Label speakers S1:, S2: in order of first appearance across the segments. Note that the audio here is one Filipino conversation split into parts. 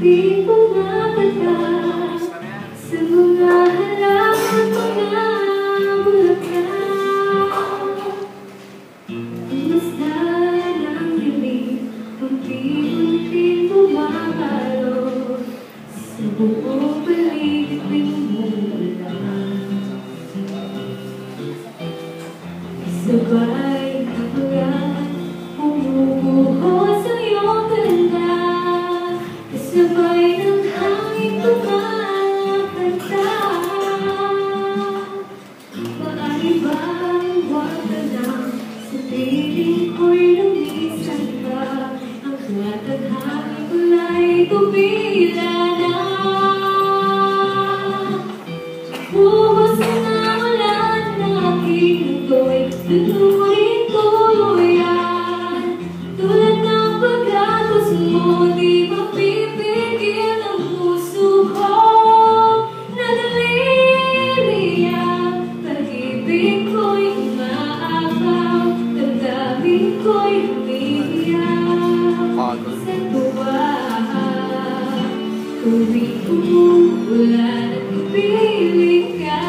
S1: di pumapatak sa mga halaman, mga bulaklak. Masdan ang dilim, unti-unting bumabalo sa buong paligid pinumulan. Sabay kapalan, bumubuhos ang iyong ganda, kasabay ng hangin kumakanta. Maaari bang huwag ka lang, sa piling ko'y lumisan ka, ang tuwat at hangin kulay kumila na. Buhos na ulan na aking nagdo'y tuturin ko yan. Tulad ng pagkagos mo, di mapipigil ang puso ko. Nadaliliyak, pag-ibig ko'y umaapaw, damdamin ko'y umiiyak sa tuwa. Tuwing umuulan at pipiling ka,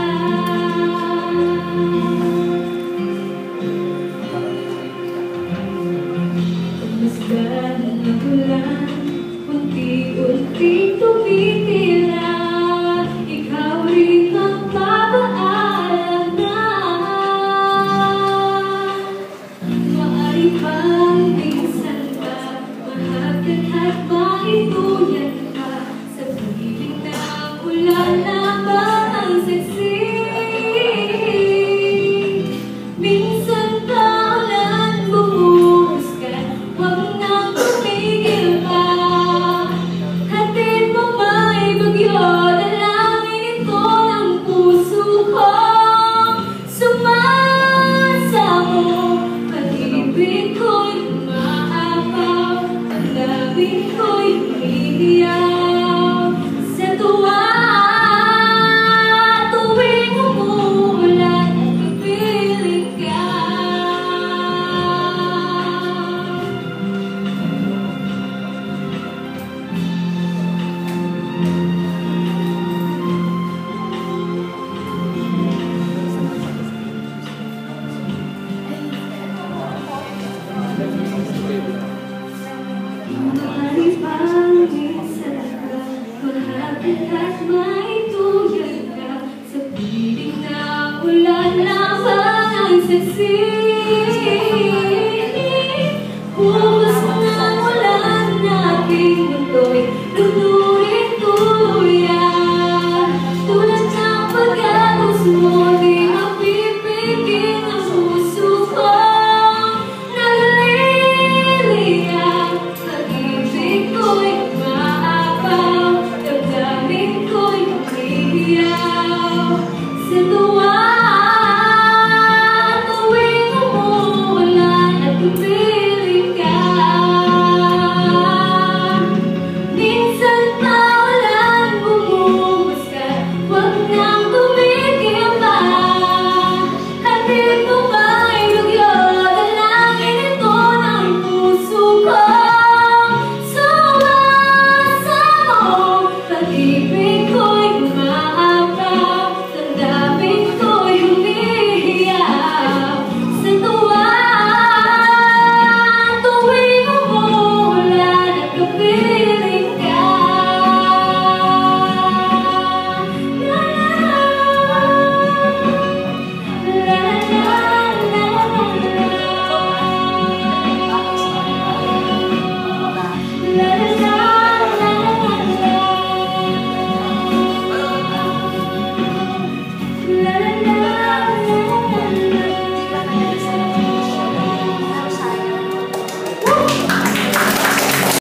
S1: masdan ng ulan, unti-unting tumitila, ikaw rin magpapaalam na. Maaari bang minsan ka, mahagdan at maituyan ka, sa piling ng ulan lamang ang saksi. Minsan pa ulan bumuhusgan, huwag nang tumigil pa. Hatid mo may bagyo, dalangin ito ng puso ko. Sumasamo, pag-ibig ko'y umaapaw, ang damdamin ko'y umiiyak sa tuwa. Tuwing umuulan at pipiling ka, maaari bang minsan ka, mahagdan at